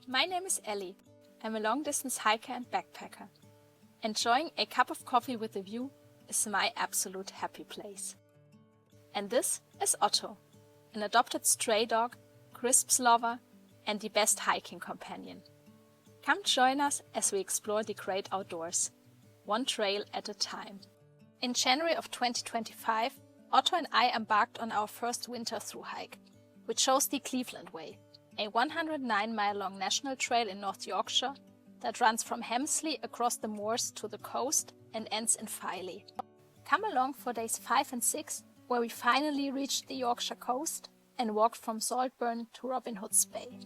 My name is Elli. I'm a long-distance hiker and backpacker. Enjoying a cup of coffee with a view is my absolute happy place. And this is Otto, an adopted stray dog, crisps lover, and the best hiking companion. Come join us as we explore the great outdoors, one trail at a time. In January of 2025, Otto and I embarked on our first Winter Thru-Hike, which chose the Cleveland Way, a 109-mile-long national trail in North Yorkshire that runs from Helmsley across the moors to the coast and ends in Filey. Come along for days 5 and 6, where we finally reached the Yorkshire coast and walked from Saltburn to Robin Hood's Bay.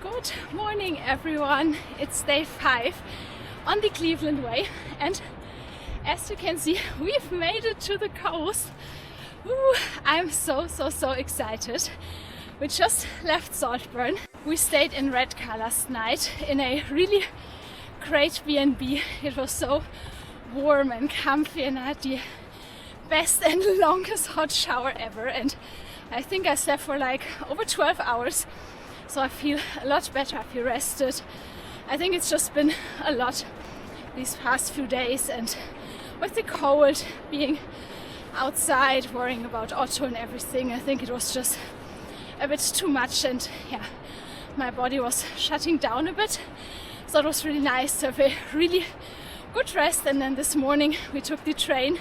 Good morning everyone, it's day 5 on the Cleveland Way, and as you can see we've made it to the coast. Ooh, I'm so excited. We just left Saltburn. We stayed in Redcar last night in a really great B&B. It was so warm and comfy and I had the best and longest hot shower ever, and I think I slept for like over 12 hours. So I feel a lot better, I feel rested. I think it's just been a lot these past few days, and with the cold, being outside, worrying about Otto and everything, I think it was just a bit too much, and yeah, my body was shutting down a bit. So it was really nice to have a really good rest, and then this morning we took the train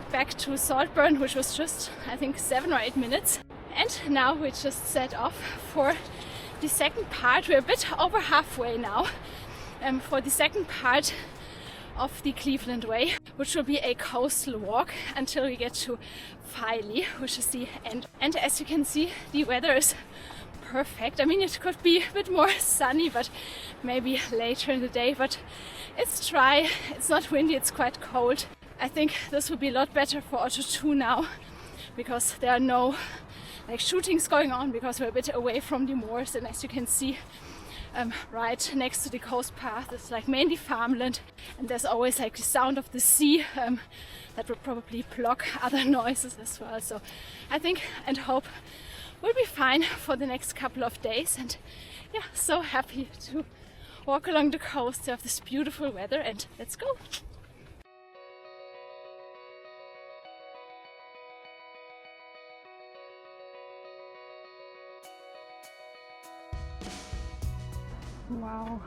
back to Saltburn, which was just, I think, 7 or 8 minutes. And now we just set off for the second part. We're a bit over halfway now for the second part of the Cleveland Way, which will be a coastal walk until we get to Filey, which is the end. And as you can see, the weather is perfect. I mean, it could be a bit more sunny, but maybe later in the day, but it's dry, it's not windy, it's quite cold. I think this will be a lot better for Otto too now, because there are no shootings going on, because we're a bit away from the moors, and as you can see right next to the coast path it's like mainly farmland, and there's always like the sound of the sea that will probably block other noises as well. So I think and hope we'll be fine for the next couple of days, and yeah, so happy to walk along the coast to have this beautiful weather, and let's go! Wow,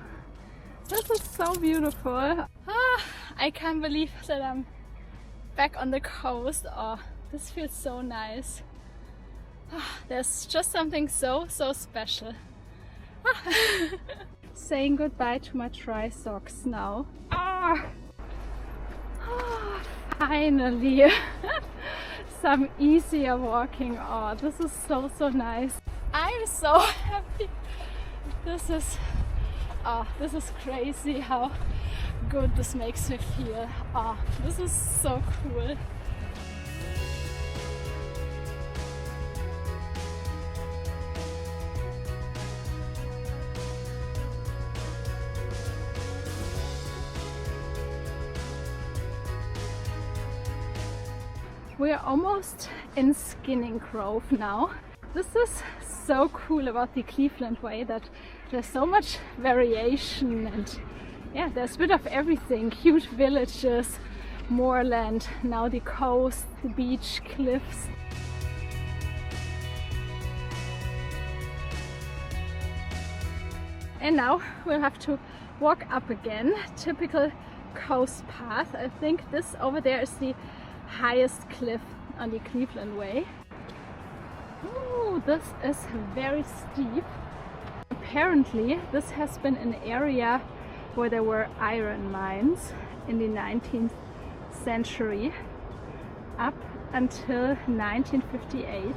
this is so beautiful. I can't believe that I'm back on the coast. Oh, this feels so nice. There's just something so special. Saying goodbye to my dry socks now. Finally some easier walking. Oh, this is so nice. I'm so happy. This is crazy how good this makes me feel. This is so cool. We're almost in Skinning Grove now. This is so cool about the Cleveland Way, that there's so much variation, and yeah, there's a bit of everything. Cute villages, moorland, now the coast, the beach, cliffs. And now we'll have to walk up again, typical coast path. I think this over there is the highest cliff on the Cleveland Way. Ooh, this is very steep. Apparently this has been an area where there were iron mines in the 19th century up until 1958.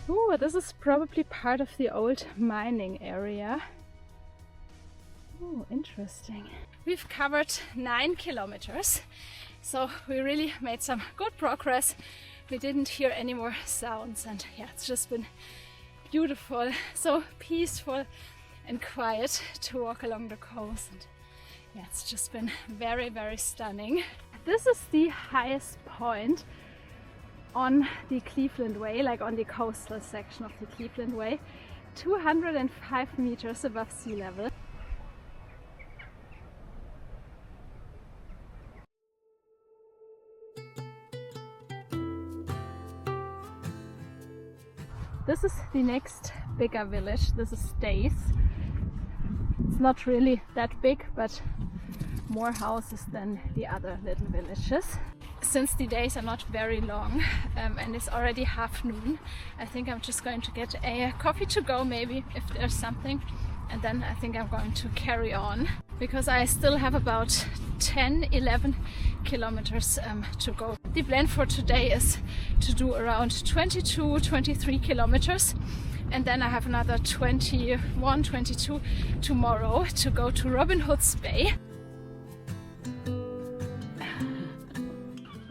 Oh, this is probably part of the old mining area. Oh, interesting. We've covered 9 kilometers, so we really made some good progress. We didn't hear any more sounds, and yeah, it's just been beautiful, so peaceful and quiet to walk along the coast. And yeah, it's just been very, very stunning. This is the highest point on the Cleveland Way, like on the coastal section of the Cleveland Way, 205 meters above sea level. This is the next bigger village. This is Stace. It's not really that big, but more houses than the other little villages. Since the days are not very long and it's already half noon, I think I'm just going to get a coffee to go, maybe, if there's something, and then I think I'm going to carry on, because I still have about 10-11 kilometers to go. The plan for today is to do around 22-23 kilometers, and then I have another 21-22 tomorrow to go to Robin Hood's Bay.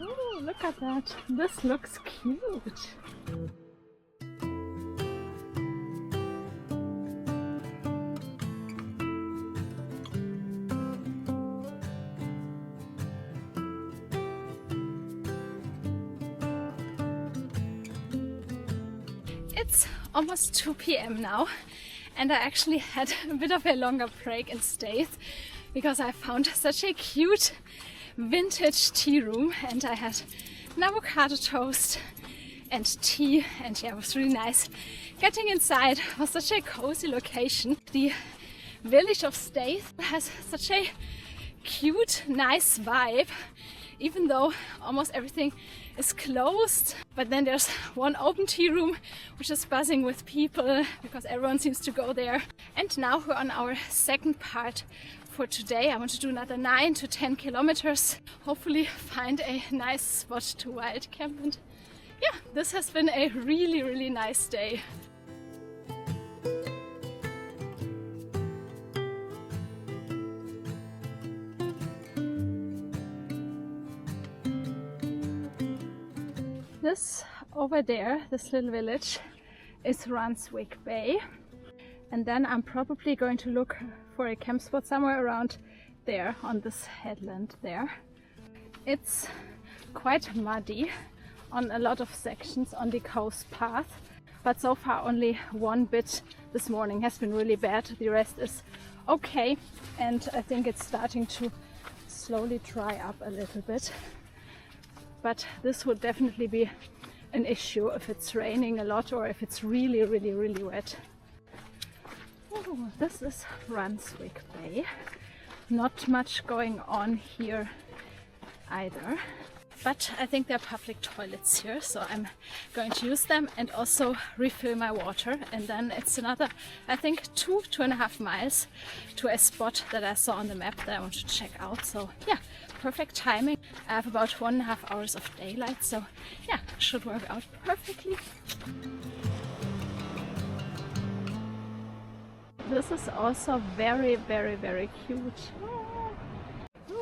Oh, look at that! This looks cute! It's almost 2 p.m. now, and I actually had a bit of a longer break in Staith because I found such a cute vintage tea room, and I had an avocado toast and tea, and yeah, it was really nice. Getting inside was such a cozy location. The village of Staith has such a cute, nice vibe, even though almost everything is closed. But then there's one open tea room which is buzzing with people because everyone seems to go there. And now we're on our second part for today. I want to do another 9 to 10 kilometers, hopefully find a nice spot to wild camp. And yeah, this has been a really, really nice day. This over there, this little village, is Ranswick Bay, and then I'm probably going to look for a camp spot somewhere around there on this headland there. It's quite muddy on a lot of sections on the coast path, but so far only one bit this morning has been really bad. The rest is okay, and I think it's starting to slowly dry up a little bit. But this would definitely be an issue if it's raining a lot or if it's really, really, really wet. Oh, this is Ranswick Bay. Not much going on here either. But I think there are public toilets here, so I'm going to use them and also refill my water. And then it's another, I think, 2.5 miles to a spot that I saw on the map that I want to check out. So yeah, perfect timing. I have about 1.5 hours of daylight, so yeah, should work out perfectly. This is also very, very, very cute.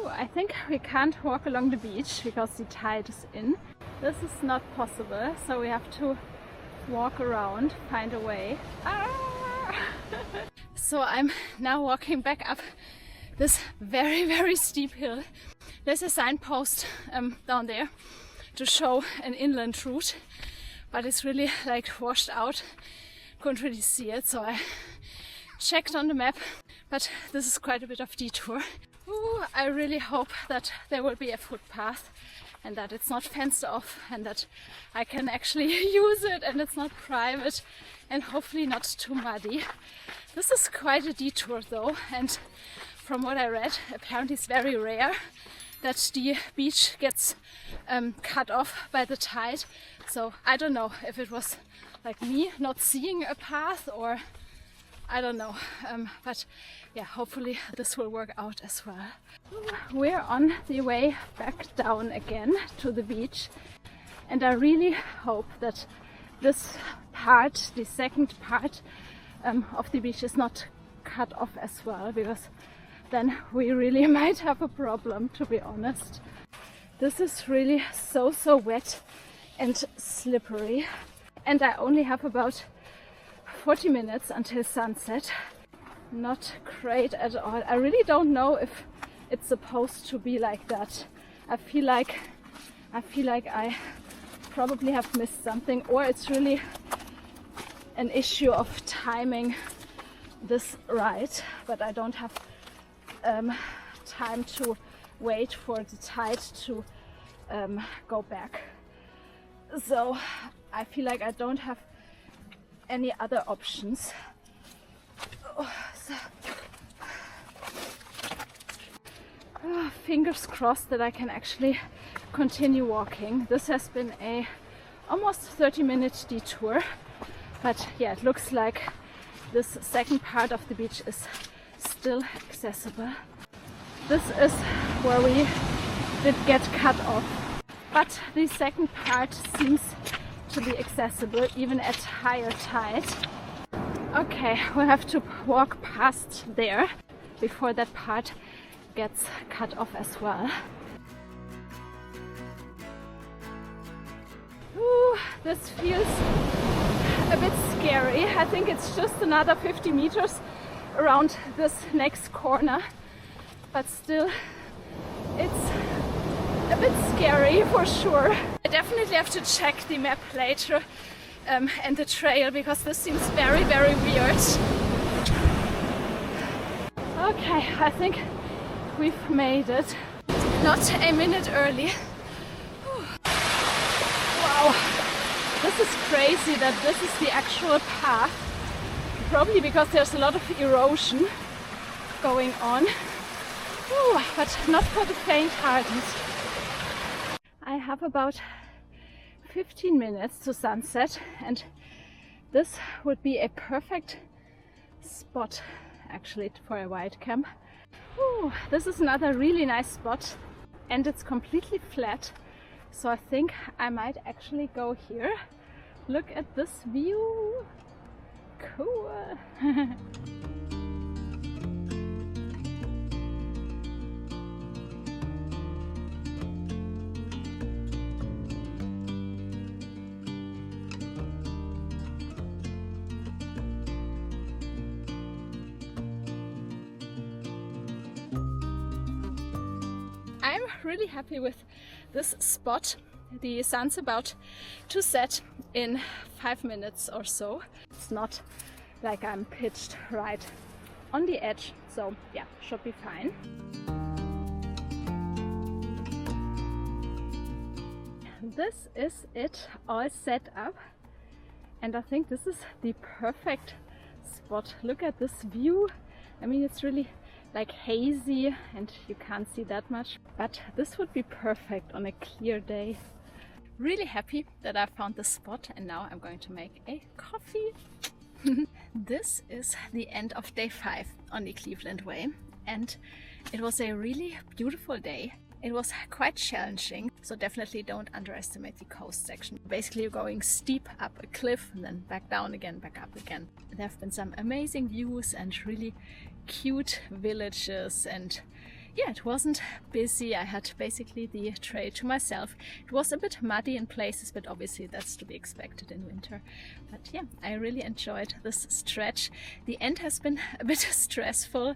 I think we can't walk along the beach because the tide is in. This is not possible, so we have to walk around, find a way. Ah! So I'm now walking back up this very, very steep hill. There's a signpost down there to show an inland route, but it's really like washed out. Couldn't really see it, so I checked on the map, but this is quite a bit of detour. Ooh, I really hope that there will be a footpath and that it's not fenced off and that I can actually use it and it's not private and hopefully not too muddy. This is quite a detour though, and from what I read, apparently it's very rare that the beach gets cut off by the tide. So I don't know if it was like me not seeing a path or I don't know, but yeah, hopefully this will work out as well. We're on the way back down again to the beach, and I really hope that this part, the second part of the beach is not cut off as well, because then we really might have a problem, to be honest. This is really so wet and slippery, and I only have about 40 minutes until sunset. Not great at all. I really don't know if it's supposed to be like that. I feel like I probably have missed something, or it's really an issue of timing this ride, but I don't have time to wait for the tide to go back. So I feel like I don't have any other options. Fingers crossed that I can actually continue walking. This has been a almost 30-minute detour, but yeah, it looks like this second part of the beach is still accessible. This is where we did get cut off, but the second part seems to be accessible even at higher tide. Okay, we'll have to walk past there before that part gets cut off as well. Ooh, this feels a bit scary. I think it's just another 50 meters around this next corner, but still it's a bit scary for sure. I definitely have to check the map later and the trail, because this seems very weird. Okay, I think we've made it. Not a minute early. Wow, this is crazy that this is the actual path. Probably because there's a lot of erosion going on. Ooh, but not for the faint-hearted. I have about 15 minutes to sunset, and this would be a perfect spot actually for a white camp. Ooh, this is another really nice spot, and it's completely flat, so I think I might actually go here. Look at this view. Cool. I'm really happy with this spot. The sun's about to set in 5 minutes or so. It's not like I'm pitched right on the edge, so yeah, should be fine. This is it all set up, and I think this is the perfect spot. Look at this view. I mean, it's really like hazy and you can't see that much, but this would be perfect on a clear day. Really happy that I found this spot, and now I'm going to make a coffee. This is the end of day 5 on the Cleveland Way, and it was a really beautiful day. It was quite challenging, so definitely don't underestimate the coast section. Basically you're going steep up a cliff and then back down again, back up again. There have been some amazing views and really cute villages, and yeah, it wasn't busy. I had basically the trail to myself. It was a bit muddy in places, but obviously that's to be expected in winter. But yeah, I really enjoyed this stretch. The end has been a bit stressful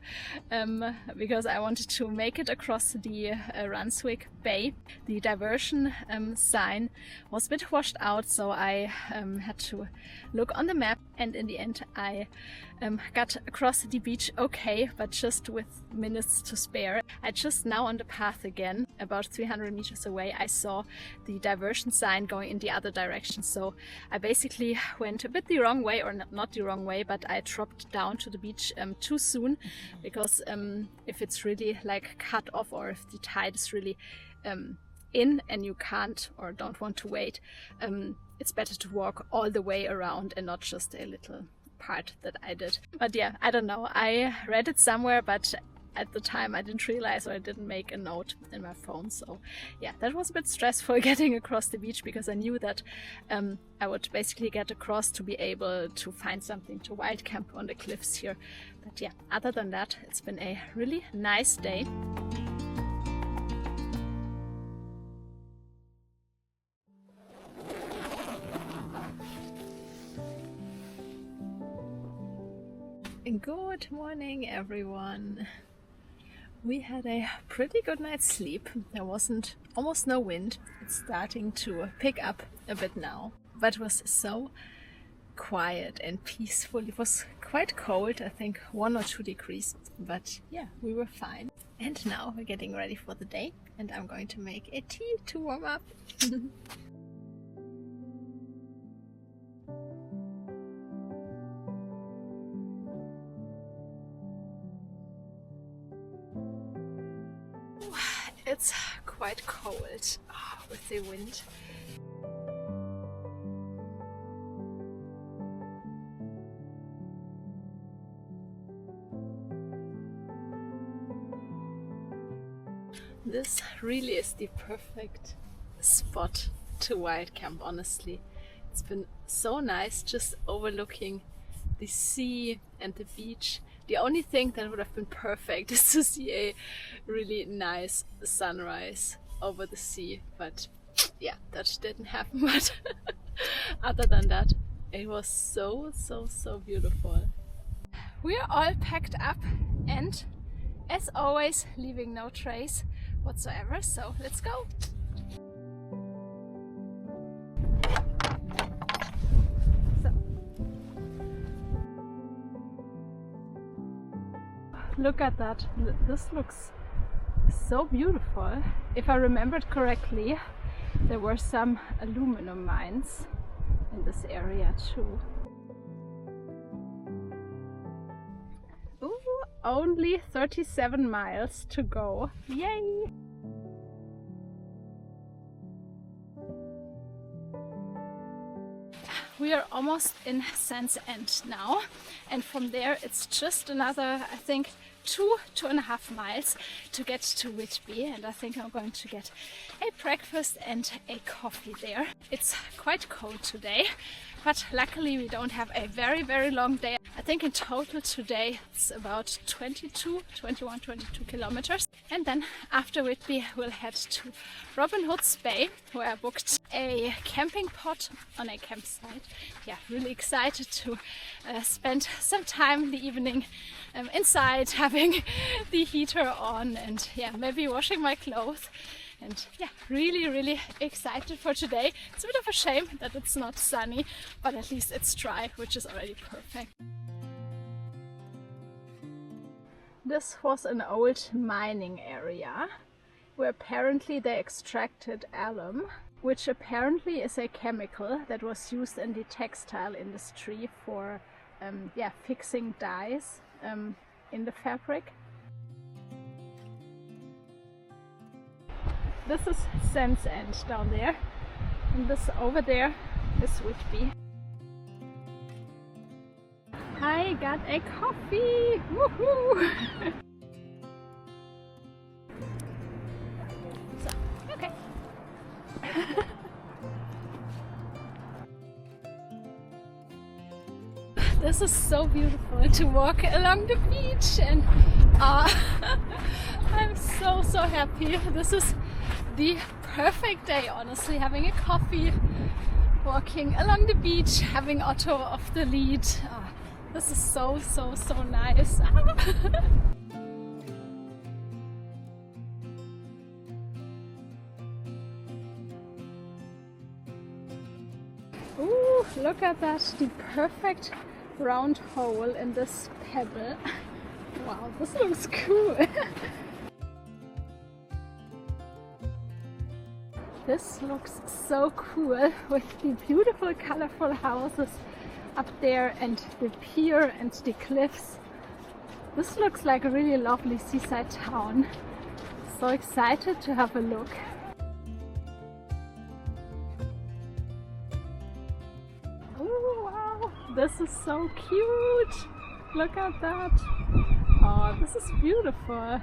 because I wanted to make it across the Runswick Bay. The diversion sign was a bit washed out, so I had to look on the map, and in the end I got across the beach okay, but just with minutes to spare. I just now on the path again, about 300 meters away, I saw the diversion sign going in the other direction, so I basically went a bit the wrong way, or not the wrong way, but I dropped down to the beach too soon, because if it's really like cut off, or if the tide is really in and you can't or don't want to wait, it's better to walk all the way around and not just a little part that I did. But yeah, I don't know, I read it somewhere, but at the time I didn't realize, or I didn't make a note in my phone. So yeah, that was a bit stressful getting across the beach, because I knew that I would basically get across to be able to find something to wild camp on the cliffs here. But yeah, other than that, it's been a really nice day. Good morning, everyone. We had a pretty good night's sleep. There wasn't almost no wind. It's starting to pick up a bit now, but it was so quiet and peaceful. It was quite cold, I think 1 or 2 degrees, but yeah, we were fine. And now we're getting ready for the day, and I'm going to make a tea to warm up. It's quite cold with the wind. This really is the perfect spot to wild camp, honestly. It's been so nice just overlooking the sea and the beach. The only thing that would have been perfect is to see a really nice sunrise over the sea, but yeah, that didn't happen. But other than that, it was so beautiful. We are all packed up, and as always, leaving no trace whatsoever, so let's go. Look at that, this looks so beautiful. If I remembered correctly, there were some aluminum mines in this area too. Ooh, only 37 miles to go. Yay! We are almost in Sands End now, and from there it's just another, I think, 2.5 miles to get to Whitby, and I think I'm going to get a breakfast and a coffee there. It's quite cold today, but luckily we don't have a very long day. I think in total today it's about 22 kilometers. And then after Whitby we'll head to Robin Hood's Bay, where I booked a camping pot on a campsite. Yeah, really excited to spend some time in the evening inside, having the heater on, and yeah, maybe washing my clothes. And yeah, really excited for today. It's a bit of a shame that it's not sunny, but at least it's dry, which is already perfect. This was an old mining area where apparently they extracted alum, which apparently is a chemical that was used in the textile industry for fixing dyes in the fabric. This is Sands End down there, and this over there is Whitby. I got a coffee! Woohoo! So, okay. This is so beautiful to walk along the beach, and I'm so happy. This is the perfect day, honestly, having a coffee, walking along the beach, having Otto off the lead. This is so nice. Ooh, look at that, the perfect round hole in this pebble. Wow, this looks cool. This looks so cool with the beautiful colorful houses up there and the pier and the cliffs. This looks like a really lovely seaside town. So excited to have a look. Oh wow, this is so cute. Look at that. Oh, this is beautiful.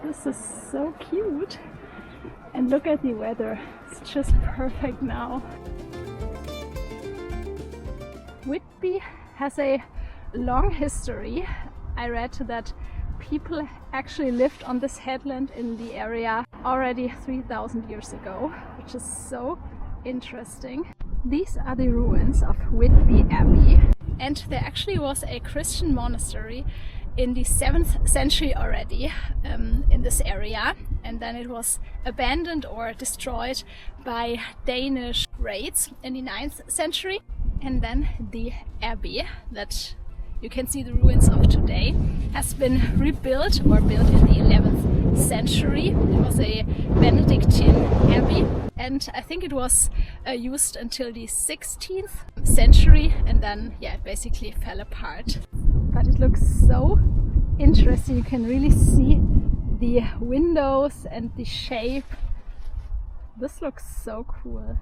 This is so cute, and look at the weather, it's just perfect now. Whitby has a long history. I read that people actually lived on this headland in the area already 3,000 years ago, which is so interesting. These are the ruins of Whitby Abbey, and there actually was a Christian monastery in the 7th century already in this area, and then it was abandoned or destroyed by Danish raids in the 9th century. And then the abbey that you can see the ruins of today has been rebuilt or built in the 11th century. It was a Benedictine abbey, and I think it was used until the 16th century, and then yeah, it basically fell apart. But it looks so interesting. You can really see the windows and the shape. This looks so cool.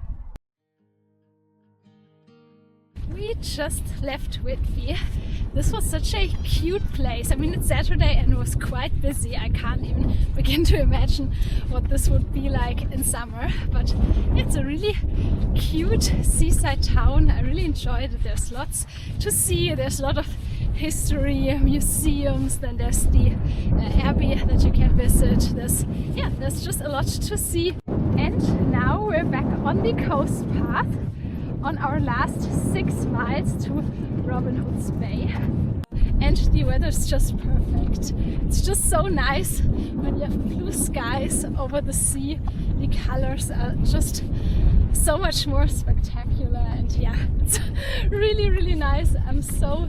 We just left Whitby. This was such a cute place. I mean, it's Saturday and it was quite busy. I can't even begin to imagine what this would be like in summer. But it's a really cute seaside town. I really enjoyed it. There's lots to see. There's a lot of history, museums. Then there's the abbey that you can visit. There's just a lot to see. And now we're back on the coast path on our last 6 miles to Robin Hood's Bay, and the weather is just perfect. It's just so nice when you have blue skies over the sea. The colors are just so much more spectacular, and yeah, it's really, really nice. I'm so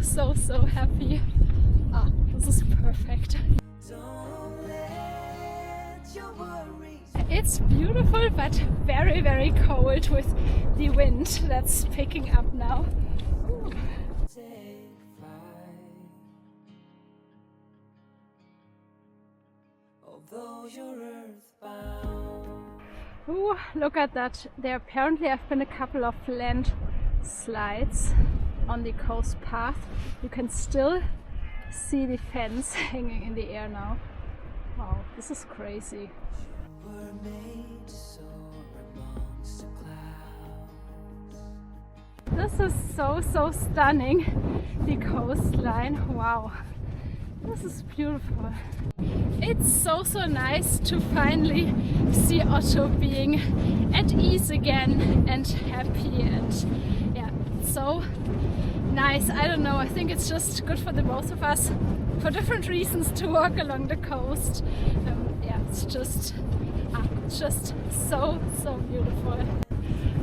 happy. This is perfect. It's beautiful, but very, very cold with the wind that's picking up now. Ooh, look at that. There apparently have been a couple of landslides on the coast path. You can still see the fence hanging in the air now. Wow, this is crazy. This is so stunning, the coastline. Wow, this is beautiful. It's so nice to finally see Otto being at ease again and happy, and yeah, so nice. I don't know, I think it's just good for the both of us for different reasons to walk along the coast. Yeah, it's just so beautiful.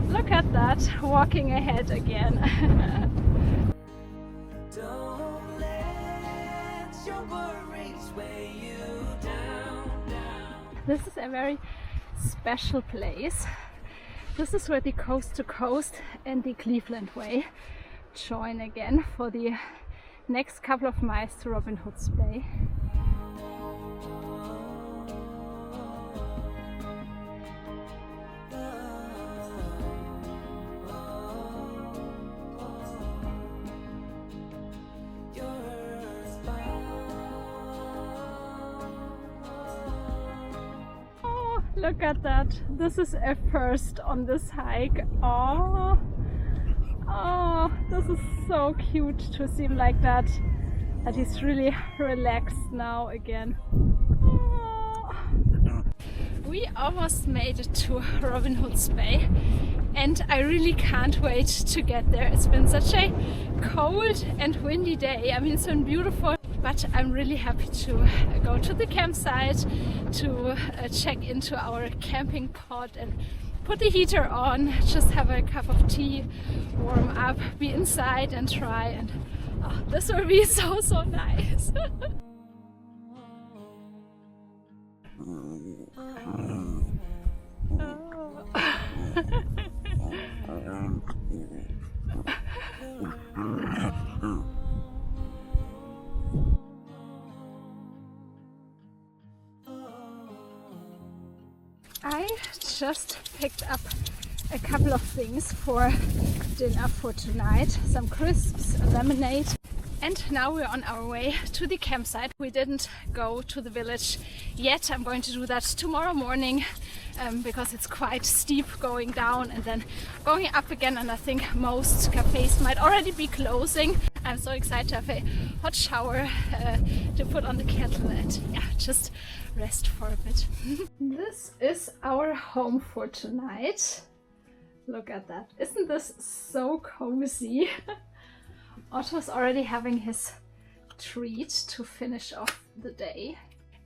Look at that, walking ahead again. Don't let your worries weigh you down. This is a very special place. This is where the Coast to Coast and the Cleveland Way join again for the next couple of miles to Robin Hood's Bay. Look at that. This is a first on this hike. Oh, this is so cute to see him like that. That he's really relaxed now again. Oh. We almost made it to Robin Hood's Bay, and I really can't wait to get there. It's been such a cold and windy day. I mean, it's been beautiful, but I'm really happy to go to the campsite, to check into our camping pod and put the heater on, just have a cup of tea, warm up, be inside and try, and this will be so nice. I just picked up a couple of things for dinner for tonight. Some crisps, a lemonade. And now we're on our way to the campsite. We didn't go to the village yet. I'm going to do that tomorrow morning because it's quite steep going down and then going up again, and I think most cafes might already be closing. I'm so excited to have a hot shower to put on the kettle and yeah, just rest for a bit. This is our home for tonight. Look at that. Isn't this so cozy? Otto's already having his treat to finish off the day.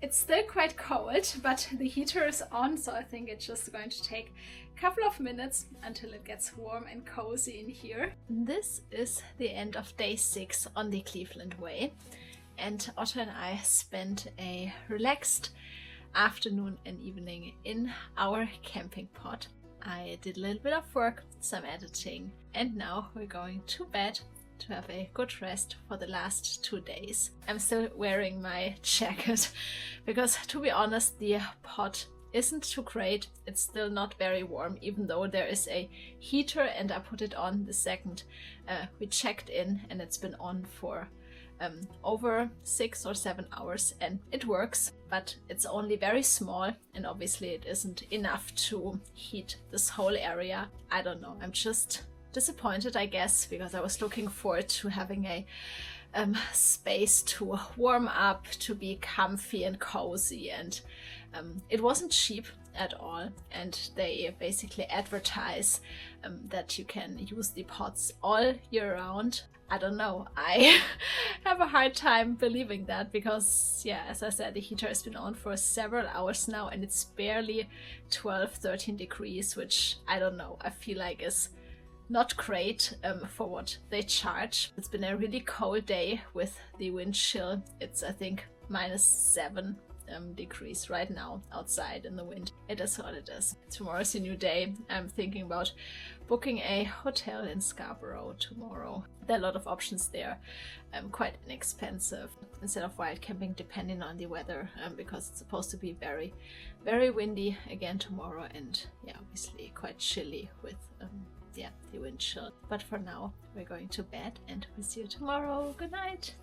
It's still quite cold, but the heater is on, so I think it's just going to take a couple of minutes until it gets warm and cozy in here. This is the end of day 6 on the Cleveland Way, and Otto and I spent a relaxed afternoon and evening in our camping pod. I did a little bit of work, some editing, and now we're going to bed to have a good rest for the last 2 days. I'm still wearing my jacket because, to be honest, the pod isn't too great. It's still not very warm, even though there is a heater, and I put it on the second we checked in, and it's been on for over 6 or 7 hours, and it works, but it's only very small, and obviously it isn't enough to heat this whole area. I don't know, I'm just disappointed, I guess, because I was looking forward to having a space to warm up, to be comfy and cozy, and it wasn't cheap at all, and they basically advertise that you can use the pods all year round. I don't know, I have a hard time believing that because, yeah, as I said, the heater has been on for several hours now and it's barely 12-13 degrees, which I don't know, I feel like is not great for what they charge. It's been a really cold day with the wind chill. It's, I think, -7 degrees right now outside in the wind. It is what it is. Tomorrow's a new day. I'm thinking about booking a hotel in Scarborough tomorrow. There are a lot of options there, quite inexpensive, instead of wild camping, depending on the weather, because it's supposed to be very, very windy again tomorrow, and yeah, obviously quite chilly with yeah, the wind chill. But for now, we're going to bed and we'll see you tomorrow. Good night.